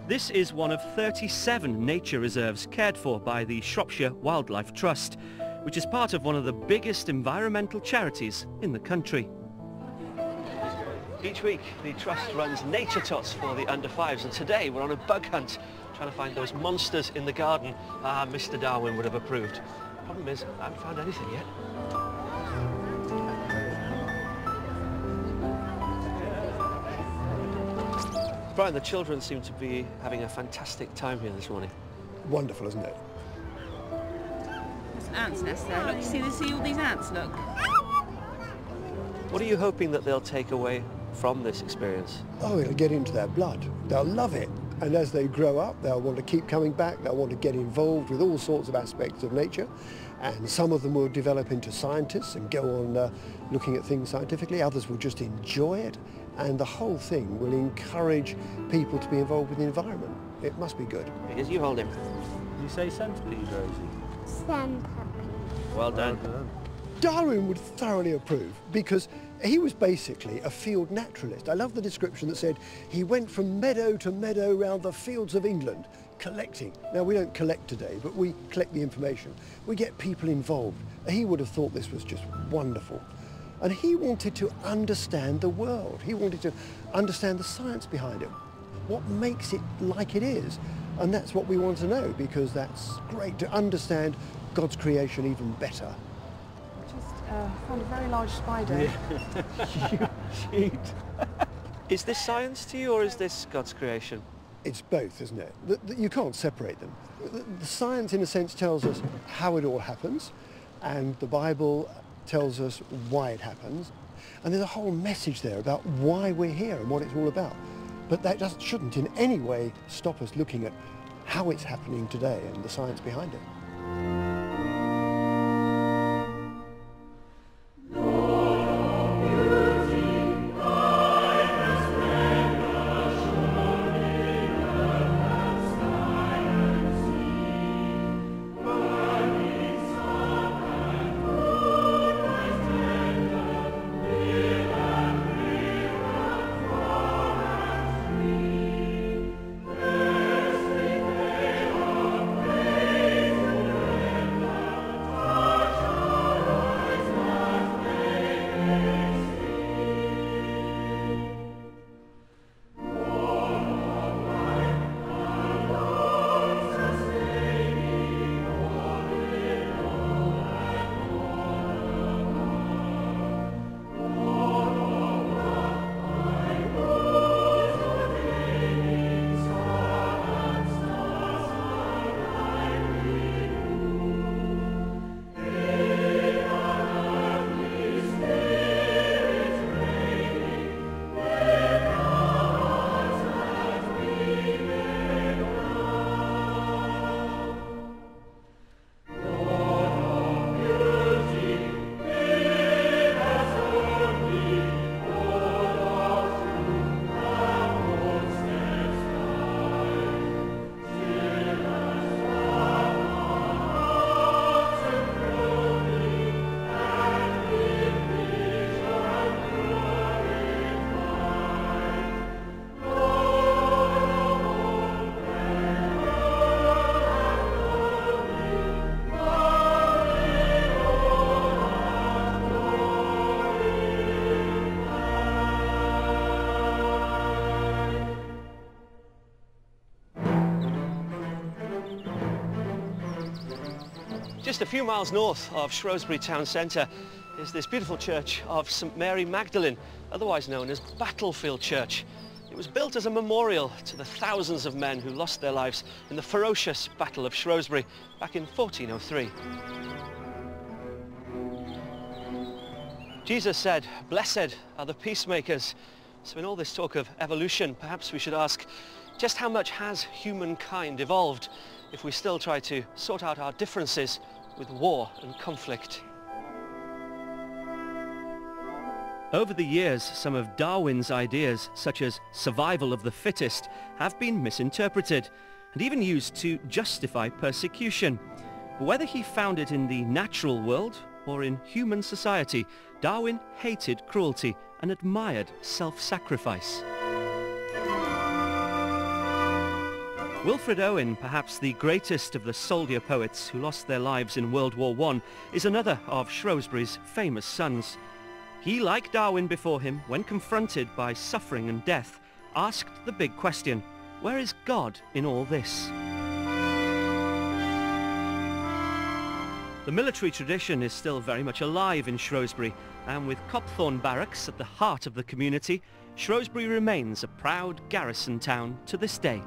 This is one of 37 nature reserves cared for by the Shropshire Wildlife Trust, which is part of one of the biggest environmental charities in the country. Each week the Trust runs nature tots for the under fives, and today we're on a bug hunt trying to find those monsters in the garden Mr. Darwin would have approved. Problem is, I haven't found anything yet. Brian, the children seem to be having a fantastic time here this morning. Wonderful, isn't it? There's an ant's nest there. Look, you see all these ants, look. What are you hoping that they'll take away from this experience? Oh, it'll get into their blood. They'll love it. And as they grow up, they'll want to keep coming back. They'll want to get involved with all sorts of aspects of nature. And some of them will develop into scientists and go on looking at things scientifically. Others will just enjoy it. And the whole thing will encourage people to be involved with the environment. It must be good. Because you hold him. Did you say centipede, Rosie? Centipede. Well done. Darwin would thoroughly approve because he was basically a field naturalist. I love the description that said he went from meadow to meadow round the fields of England collecting. Now, we don't collect today, but we collect the information. We get people involved. He would have thought this was just wonderful. And he wanted to understand the world. He wanted to understand the science behind it. What makes it like it is? And that's what we want to know, because that's great to understand God's creation even better. Found a very large spider. Yeah. Is this science to you, or is this God's creation? It's both, isn't it? You can't separate them. The science, in a sense, tells us how it all happens, and the Bible tells us why it happens. And there's a whole message there about why we're here and what it's all about. But that shouldn't in any way stop us looking at how it's happening today and the science behind it. Just a few miles north of Shrewsbury town centre is this beautiful church of St Mary Magdaline, otherwise known as Battlefield Church. It was built as a memorial to the thousands of men who lost their lives in the ferocious Battle of Shrewsbury back in 1403. Jesus said, "Blessed are the peacemakers." So in all this talk of evolution, perhaps we should ask, just how much has humankind evolved if we still try to sort out our differences with war and conflict? Over the years, some of Darwin's ideas, such as survival of the fittest, have been misinterpreted and even used to justify persecution. But whether he found it in the natural world or in human society, Darwin hated cruelty and admired self-sacrifice. Wilfred Owen, perhaps the greatest of the soldier poets who lost their lives in World War I, is another of Shrewsbury's famous sons. He, like Darwin before him, when confronted by suffering and death, asked the big question, where is God in all this? The military tradition is still very much alive in Shrewsbury, and with Copthorne Barracks at the heart of the community, Shrewsbury remains a proud garrison town to this day.